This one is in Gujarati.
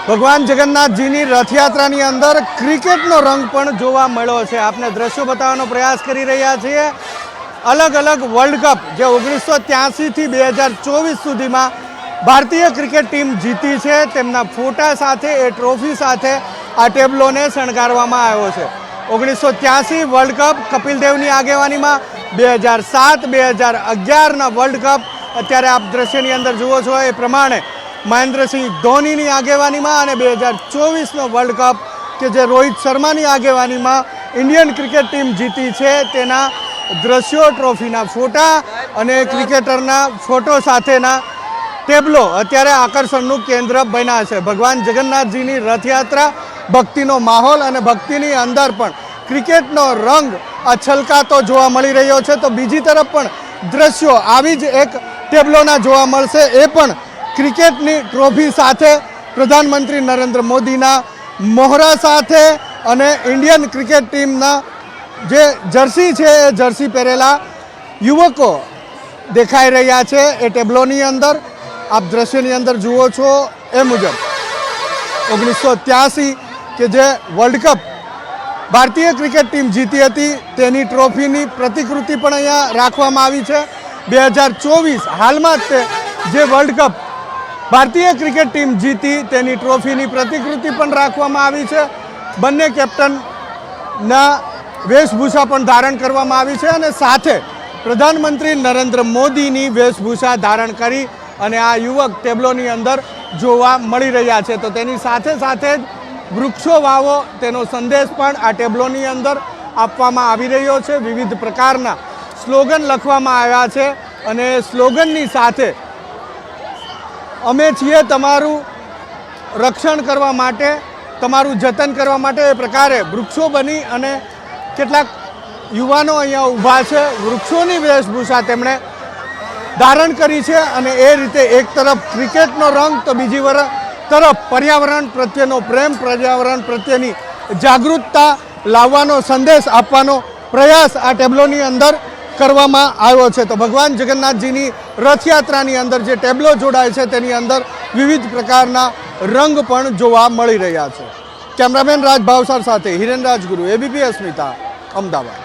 ભગવાન જગન્નાથજીની રથયાત્રાની અંદર ક્રિકેટનો રંગ પણ જોવા મળ્યો છે। આપને દ્રશ્યો બતાવવાનો પ્રયાસ કરી રહ્યા છીએ। અલગ અલગ વર્લ્ડ કપ જે 1983 થી 2024 સુધીમાં ભારતીય ક્રિકેટ ટીમ જીતી છે તેમના ફોટા સાથે એ ટ્રોફી સાથે આ ટેબ્લોને શણગારવામાં આવ્યો છે। 1983 વર્લ્ડ કપ કપિલ દેવની આગેવાનીમાં, 2007 2011ના વર્લ્ડ કપ અત્યારે આપ દ્રશ્યની અંદર જુઓ છો એ પ્રમાણે મહેન્દ્રસિંહ ધોનીની આગેવાનીમાં, અને 2024નો વર્લ્ડ કપ કે જે રોહિત શર્માની આગેવાનીમાં ઇન્ડિયન ક્રિકેટ ટીમ જીતી છે તેના દ્રશ્યો, ટ્રોફીના ફોટા અને ક્રિકેટરના ફોટો સાથેના ટેબ્લો અત્યારે આકર્ષણનું કેન્દ્ર બન્યા છે। ભગવાન જગન્નાથજીની રથયાત્રા, ભક્તિનો માહોલ અને ભક્તિની અંદર પણ ક્રિકેટનો રંગ છલકાતો જોવા મળી રહ્યો છે। તો બીજી તરફ પણ દ્રશ્યો આવી જ એક ટેબ્લોના જોવા મળશે, એ પણ ક્રિકેટની ટ્રોફી સાથે, પ્રધાનમંત્રી નરેન્દ્ર મોદીના મોહરા સાથે અને ઇન્ડિયન ક્રિકેટ ટીમના જે જર્સી છે એ જર્સી પહેરેલા યુવકો દેખાઈ રહ્યા છે એ ટેબ્લોની અંદર। આપ દ્રશ્યની અંદર જુઓ છો એ મુજબ 1983 કે જે વર્લ્ડ કપ ભારતીય ક્રિકેટ ટીમ જીતી હતી તેની ટ્રોફીની પ્રતિકૃતિ પણ અહીંયા રાખવામાં આવી છે। 2024 હાલમાં જ જે વર્લ્ડ કપ ભારતીય ક્રિકેટ ટીમ જીતી તેની ટ્રોફીની પ્રતિકૃતિ પણ રાખવામાં આવી છે। બંને કેપ્ટનના વેશભૂષા પણ ધારણ કરવામાં આવી છે અને સાથે પ્રધાનમંત્રી નરેન્દ્ર મોદીની વેશભૂષા ધારણ કરી અને આ યુવક ટેબ્લોની અંદર જોવા મળી રહ્યા છે। તો તેની સાથે સાથે જ વૃક્ષો વાવો તેનો સંદેશ પણ આ ટેબ્લોની અંદર આપવામાં આવી રહ્યો છે। વિવિધ પ્રકારના સ્લોગન લખવામાં આવ્યા છે અને સ્લોગનની સાથે અમે છીએ તમારું રક્ષણ કરવા માટે, તમારું જતન કરવા માટે, એ પ્રકારે વૃક્ષો બની અને કેટલાક યુવાનો અહીંયા ઊભા છે, વૃક્ષોની વેશભૂષા તેમણે ધારણ કરી છે અને એ રીતે એક તરફ ક્રિકેટનો રંગ તો બીજી તરફ પર્યાવરણ પ્રત્યેનો પ્રેમ, પર્યાવરણ પ્રત્યેની જાગૃતતા લાવવાનો સંદેશ આપવાનો પ્રયાસ આ ટેબ્લોની અંદર કરવામાં આવ્યો છે। તો ભગવાન જગન્નાથજીની રથયાત્રાની અંદર જે ટેબ્લો જોડાય છે તેની અંદર વિવિધ પ્રકારના રંગ પણ જોવા મળી રહ્યા છે। કેમેરામેન રાજ ભાવસાર સાથે હિરેન રાજગુરુ, ABP અસ્મિતા, અમદાવાદ।